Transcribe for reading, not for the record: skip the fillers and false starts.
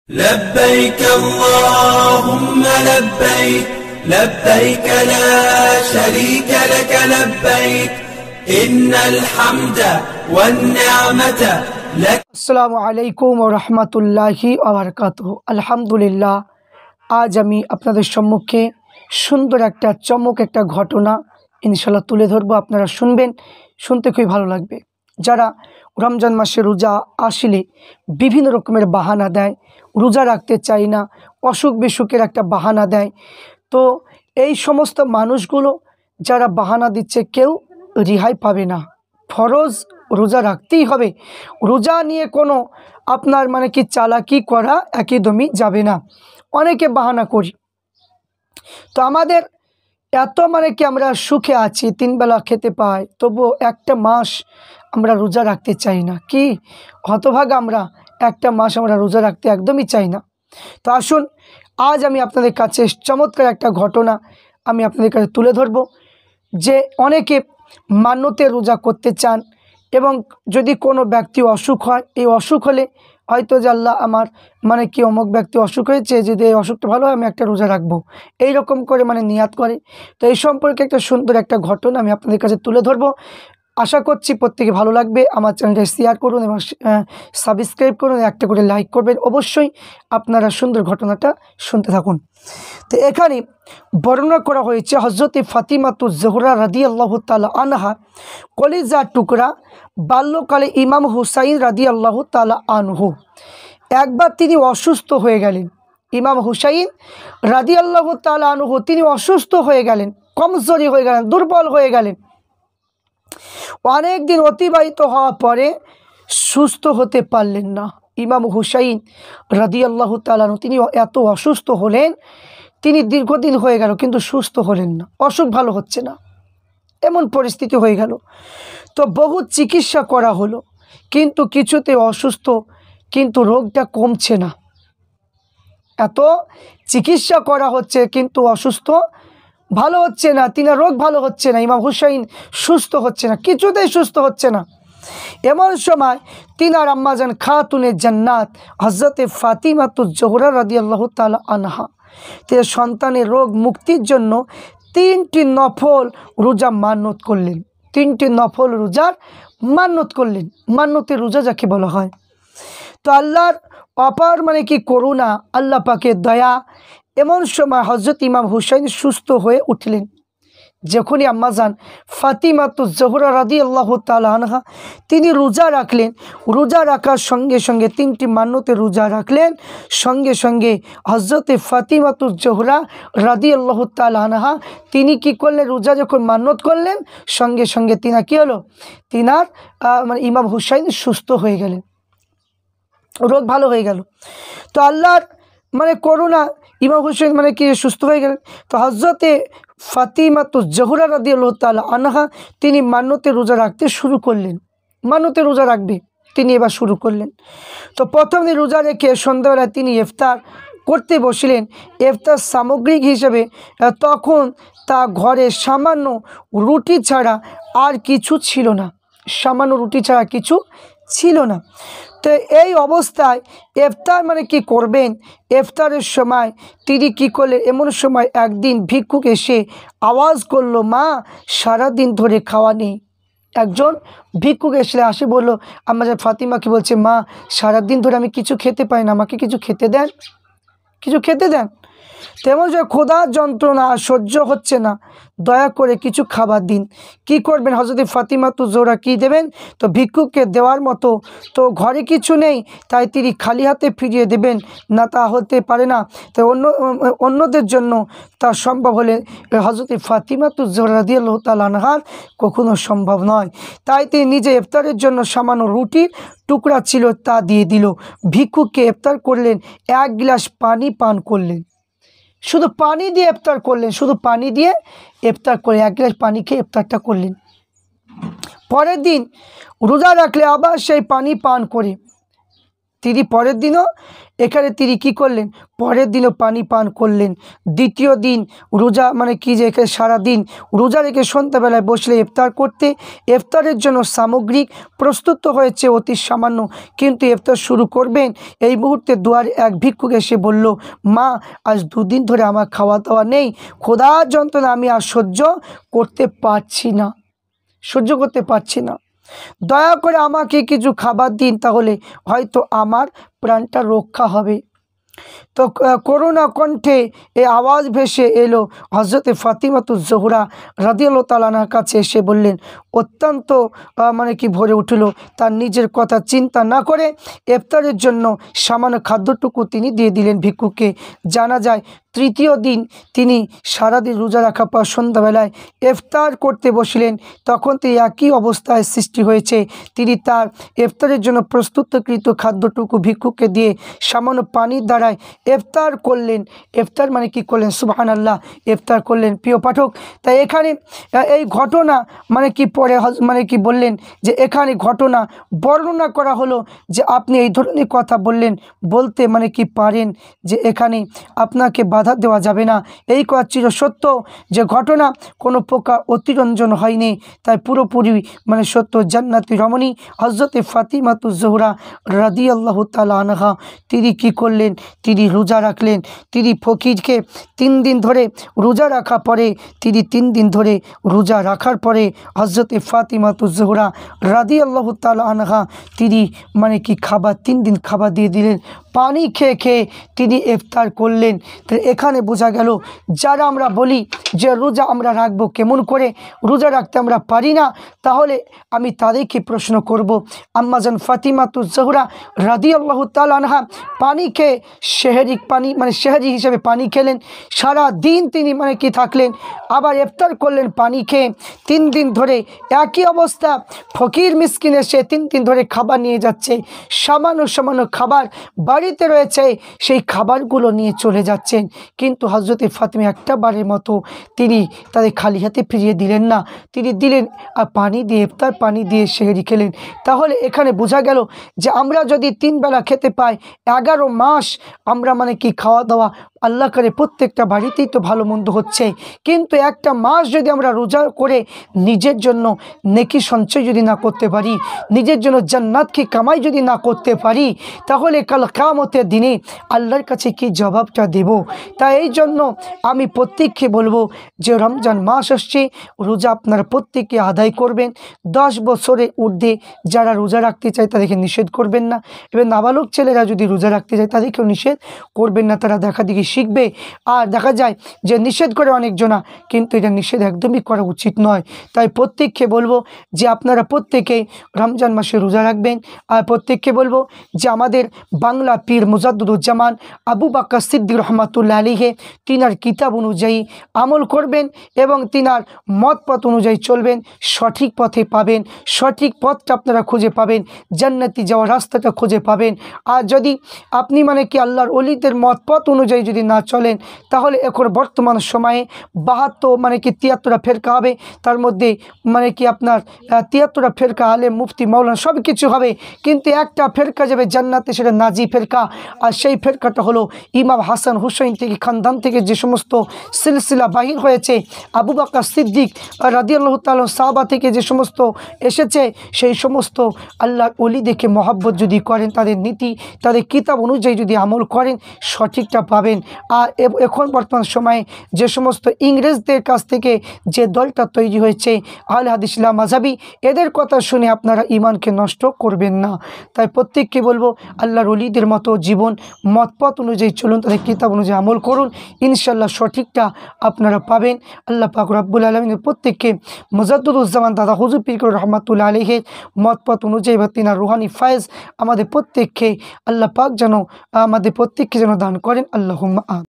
لبيك اللهم لبيك لبيك لا شريك لك لبيك إن الحمد والنعمة لك। আসসালামু আলাইকুম ওয়া রাহমাতুল্লাহি ওয়া বারাকাতুহু। আলহামদুলিল্লাহ, আজ আমি আপনাদের সম্মুখে সুন্দর একটা চমক একটা ঘটনা ইনশাআল্লাহ তুলে ধরবো। আপনারা শুনবেন, শুনতে খুবই ভালো লাগবে। যারা রমজান মাসে রোজা আসলে বিভিন্ন রকমের বাহানা দেয়, রোজা রাখতে চায় না, অসুখ বিসুখের একটা বাহানা দেয়, তো এই সমস্ত মানুষগুলো যারা বাহানা দিচ্ছে কেউ রেহাই পাবে না। ফরজ রোজা রাখতেই হবে। রোজা নিয়ে কোনো আপনার কি চালাকি করা একদমই যাবে না। অনেকে বাহানা করি, তো আমাদের এত আমরা সুখে আছি, 3 বেলা খেতে পাই, তবুও একটা মাস আমরা রোজা রাখতে চাই না। কি হতভাগা আমরা, একটা মাস আমরা রোজা রাখতে একদমই চাই না। তো আসুন, আজ আমি আপনাদের কাছে চমৎকার একটা ঘটনা আমি আপনাদের কাছে তুলে ধরব। যে অনেকে মান্যতে রোজা করতে চান, এবং যদি কোনো ব্যক্তি অসুখ হয়, এই অসুখ হলে হয়তো যে আল্লাহ আমার কি অমুক ব্যক্তি অসুখ হয়েছে, যদি এই অসুখটা ভালো হয় আমি একটা রোজা রাখবো, এইরকম করে নিয়াত করে। তো এই সম্পর্কে একটা সুন্দর একটা ঘটনা আমি আপনাদের কাছে তুলে ধরবো। আশা করছি প্রত্যেকে ভালো লাগবে। আমার চ্যানেলটা শেয়ার করুন এবং সাবস্ক্রাইব করুন, একটা করে লাইক করবেন। অবশ্যই আপনারা সুন্দর ঘটনাটা শুনতে থাকুন। তো এখানে বর্ণনা করা হয়েছে হযরতে ফাতিমাতুজ জোহরা রাদিয়াল্লাহু তাআলা আনহা কলিজার টুকরা বাল্যকালে ইমাম হুসাইন রাদিয়াল্লাহু তাআলা আনহু একবার তিনি অসুস্থ হয়ে গেলেন। ইমাম হুসাইন রাদিয়াল্লাহু তাআলা আনহু তিনি অসুস্থ হয়ে গেলেন, কমজোরি হয়ে গেলেন, দুর্বল হয়ে গেলেন। অনেক দিন অতিবাহিত হওয়ার পরে সুস্থ হতে পারলেন না। ইমাম হুসাইন রাদিয়াল্লাহু তাআলা আনহু তিনি এত অসুস্থ হলেন, তিনি দীর্ঘদিন হয়ে গেল কিন্তু সুস্থ হলেন না, অসুখ ভালো হচ্ছে না, এমন পরিস্থিতি হয়ে গেল। তো বহু চিকিৎসা করা হলো, কিন্তু কিছুতে অসুস্থ, কিন্তু রোগটা কমছে না। এত চিকিৎসা করা হচ্ছে কিন্তু অসুস্থ ভালো হচ্ছে না, তিনার রোগ ভালো হচ্ছে না, ইমাম হুসাইন সুস্থ হচ্ছে না, কিছুতেই সুস্থ হচ্ছে না। এমন সময় তিনার আম্মাজান খাতুনে জান্নাত হযরতে ফাতিমাতুজ জোহরা রাদিয়াল্লাহু তাআলা আনহা তিনি সন্তানের রোগ মুক্তির জন্য 3টি নফল রোজা মান্যত করলেন। 3টি নফল রোজার মান্যত করলেন। মান্যতের রোজা যাকে বলা হয়। তো আল্লাহর অপার কি করুণা, আল্লাহ পাকের দয়া। এমন সময় হযরত ইমাম হুসাইন সুস্থ হয়ে উঠলেন। যখনই আম্মাজান ফাতিমাতুজ জোহরা রাদিয়াল্লাহু তাআলা আনহা তিনি রোজা রাখলেন, রোজা রাখার সঙ্গে সঙ্গে 3টি মান্যতের রোজা রাখলেন, সঙ্গে সঙ্গে হযরতে ফাতিমাতুজ জোহরা রাদিয়াল্লাহু তাআলা আনহা তিনি কি করলেন, রোজা যখন মান্যত করলেন সঙ্গে সঙ্গে তিনা কি হলো, তিনার ইমাম হুসাইন সুস্থ হয়ে গেলেন, রোগ ভালো হয়ে গেল। তো আল্লাহর করুণা, ইমাম হুসাইন কি সুস্থ হয়ে গেলেন। তো হযরতে ফাতিমাতুজ জোহরা রাদিয়াল্লাহু তাআলা আনহা তিনি মান্যতে রোজা রাখতে শুরু করলেন। মান্যতে রোজা রাখবে তিনি এবার শুরু করলেন। তো প্রথম দিন রোজা রেখে সন্ধ্যাবেলায় তিনি ইফতার করতে বসলেন। ইফতার সামগ্রিক হিসেবে তখন তা ঘরে সামান্য রুটি ছাড়া আর কিছু ছিল না, সামান্য রুটি ছাড়া কিছু ছিল না। তো এই অবস্থায় ইফতার কি করবেন, ইফতারের সময় তিনি কি করলেন, এমন সময় একদিন ভিক্ষুক এসে আওয়াজ করলো, মা সারাদিন ধরে খাওয়া নেই। একজন ভিক্ষুক আসে বলল, আম্মাজান ফাতিমাকে বলছে, মা সারাদিন ধরে আমি কিছু খেতে পাই না, আমাকে কিছু খেতে দেন, কিছু খেতে দেন। তেমন যে ক্ষুধা যন্ত্রণা সহ্য হচ্ছে না, দয়া করে কিছু খাবার দিন। কি করবেন, হযরত ফাতিমাতুজ জোহরা কি দেবেন, তো ভিক্ষুককে দেওয়ার মতো তো ঘরে কিছু নেই, তাই তিনি খালি হাতে ফিরিয়ে দেবেন না, তা হতে পারে না। তো অন্যদের জন্য তা সম্ভব হলে হযরত ফাতিমাতুজ জোহরা রাদিয়াল্লাহু তাআলা আনহার কখনো সম্ভব নয়। তাই তিনি নিজে ইফতারের জন্য সামান্য রুটির টুকরা ছিল তা দিয়ে দিল। ভিক্ষুককে ইফতার করলেন, 1 গ্লাস পানি পান করলেন, শুধু পানি দিয়ে ইফতার করলেন, শুধু পানি দিয়ে ইফতার করে 1 গ্লাস পানি খেয়ে ইফতারটা করলেন। পরের দিন রোজা রাখলে আবার সেই পানি পান করে তিনি পরের দিনও এখানে তিনি কি করলেন, পরের দিনও পানি পান করলেন। দ্বিতীয় দিন রোজা মানে কি যে এখানে সারাদিন রোজা রেখে সন্ধ্যাবেলায় বসলে ইফতার করতে, ইফতারের জন্য সামগ্রিক প্রস্তুত হয়েছে অতি সামান্য, কিন্তু ইফতার শুরু করবেন এই মুহূর্তে দুয়ারে এক ভিক্ষুক এসে বলল, মা আজ দুদিন ধরে আমার খাওয়া দাওয়া নেই, ক্ষুধার যন্ত্রণা আমি আর সহ্য করতে পারছি না, দয়া করে আমাকে কিছু খাবার দিন, তাহলে হয়তো আমার প্রাণটা রক্ষা হবে। তো করুণা কণ্ঠে এই আওয়াজ ভেসে এলো হজরতে ফাতিমাতুজ জোহরা রাদিয়াল্লাহু তাআলা আনহার কাছে, এসে বললেন, অত্যন্ত মানে কি ভরে উঠল, তার নিজের কথা চিন্তা না করে ইফতারের জন্য সামান্য খাদ্যটুকু তিনি দিয়ে দিলেন ভিক্ষুককে। জানা যায় তৃতীয় দিন তিনি সারাদিন রোজা রাখা পর সন্ধ্যাবেলায় ইফতার করতে বসলেন, তখন তিনি একই অবস্থায় সৃষ্টি হয়েছে। তিনি তার ইফতারের জন্য প্রস্তুতকৃত খাদ্যটুকু ভিক্ষুককে দিয়ে সামান্য পানির দ্বারায় ইফতার করলেন। ইফতার মানে কি করলেন, সুবহানাল্লাহ, ইফতার করলেন। প্রিয় পাঠক, তাই এখানে এই ঘটনা মানে কি পরে মানে কি বললেন যে এখানে ঘটনা বর্ণনা করা হলো যে আপনি এই ধরনের কথা বলতে মানে কি পারেন, যে এখানে আপনাকে বাধা দেওয়া যাবে না। এই কথা চির সত্য যে ঘটনা কোনো প্রকার অতিরঞ্জন হয়নি, তাই পুরোপুরি মানে সত্য। জান্নাতি রমণী হজরতে ফাতিমাতুজ জোহরা রাদিয়াল্লাহু তাআলা আনহা তিনি কি করলেন, তিনি রোজা রাখলেন। তিনি ফকিরকে 3 দিন ধরে রোজা রাখা পরে তিনি 3 দিন ধরে রোজা রাখার পরে হজরতে ফাতিমাতুজ জোহরা রাদিয়াল্লাহু তাআলা আনহা তিনি মানে কি খাবার 3 দিন খাবার দিয়ে দিলেন। পানি খেয়ে খেয়ে তিনি ইফতার করলেন। তো এখানে বোঝা গেল যারা আমরা বলি যে রোজা আমরা রাখবো কেমন করে, রোজা রাখতে আমরা পারি না, তাহলে আমি তাদেরকে প্রশ্ন করব, আম্মাজান ফাতিমাতুজ জোহরা রাদিয়াল্লাহু তাআলা আনহা পানি খেয়ে সেহরিক পানি মানে সেহরি হিসেবে পানি খেলেন, সারা দিন তিনি মানে কি থাকলেন, আবার ইফতার করলেন পানি খেয়ে। 3 দিন ধরে একই অবস্থা, ফকির মিসকিন এসে 3 দিন ধরে খাবার নিয়ে যাচ্ছে, সামান্য খাবার বাড়িতে রয়েছে, সেই খাবারগুলো নিয়ে চলে যাচ্ছেন, কিন্তু হজরতে ফাতিমা একটা বারের মতো তিনি তাদের খালি হাতে ফিরিয়ে দিলেন না, তিনি দিলেন আর পানি দিয়ে ইফতার পানি দিয়ে সেহরি খেলেন। তাহলে এখানে বোঝা গেল যে আমরা যদি 3 বেলা খেতে পাই, 11 মাস আমরা মানে কি খাওয়া দাওয়া আল্লাহ করে প্রত্যেকটা বাড়িতেই তো ভালো মন্দ হচ্ছে, কিন্তু একটা মাস যদি আমরা রোজা করে নিজের জন্য নেকি সঞ্চয় যদি না করতে পারি, নিজের জন্য জান্নাতকে কামাই যদি না করতে পারি, তাহলে কাল কিয়ামতের দিনে আল্লাহর কাছে কি জবাবটা দেব। তাই এই জন্য আমি প্রত্যেককে বলবো যে রমজান মাস আসছে, রোজা আপনারা প্রত্যেকে আদায় করবেন। 10 বছরের ঊর্ধ্বে যারা রোজা রাখতে চায় তাদেরকে নিষেধ করবেন না, এবং নাবালক ছেলেরা যদি রোজা রাখতে চায় তাদেরকেও নিষেধ করবেন না, তারা দেখা দেখি শিখবে। আর দেখা যায় যে নিষেধ করে অনেকজনা, কিন্তু এটা নিষেধ একদমই করা উচিত নয়। তাই প্রত্যেককে বলবো যে আপনারা প্রত্যেকে রমজান মাসে রোজা রাখবেন। আর প্রত্যেককে বলবো যে আমাদের বাংলা পীর মুজাদ্দুদুজ্জামান আবু বকর সিদ্দিক রহমাতুল্লাহ আলাইহি তিনার কিতাব অনুযায়ী আমল করবেন এবং তিনার মত পথ অনুযায়ী চলবেন, সঠিক পথে পাবেন, সঠিক পথটা আপনারা খুঁজে পাবেন, জান্নাতি যাওয়ার রাস্তাটা খুঁজে পাবেন। আর যদি আপনি মানে কি আল্লাহর ওলিদের মত পথ অনুযায়ী যদি না চলেন, তাহলে এখন বর্তমান সময়ে 72 মানে কি 73টা ফেরকা হবে, তার মধ্যে মানে কি আপনার 73টা ফেরকা আলেম মুফতি মাওলানা সব কিছু হবে, কিন্তু একটা ফেরকা যাবে জান্নাতে, সেটা নাজি ফেরকা। আর সেই ফেরকাটা হলো ইমাম হাসান হুসাইন থেকে খানদান থেকে যে সমস্ত সিলসিলা বাহির হয়েছে, আবু বকর সিদ্দিক রাদিয়াল্লাহু তাআলা সাহাবা থেকে যে সমস্ত এসেছে, সেই সমস্ত আল্লাহর ওলি দেখে মহব্বত যদি করেন, তাদের নীতি তাদের কিতাব অনুযায়ী যদি আমল করেন, সঠিকটা পাবেন। আর এখন বর্তমান সময়ে যে সমস্ত ইংরেজদের কাছ থেকে যে দলটা তৈরি হয়েছে আহলে হাদিস মাযহাবী, এদের কথা শুনে আপনারা ঈমানকে নষ্ট করবেন না। তাই প্রত্যেককে বলবো আল্লাহর ওলিদের মতো জীবন মতপথ অনুযায়ী চলুন, তাদের কিতাব অনুযায়ী আমল করুন, ইনশাআল্লাহ সঠিকটা আপনারা পাবেন। আল্লাহ পাক রব্বুল আলামিনের প্রত্যেককে মুজাদ্দুদুজ্জামান দাদা হুজুর পীর রহমাতুল্লাহ আলাইহি মতপথ অনুযায়ী বা তিনার রুহানি ফায়েজ আমাদের প্রত্যেককে আল্লাহ পাক যেন আমাদের প্রত্যেককে যেন দান করেন। আল্লাহুম্মা আমিন।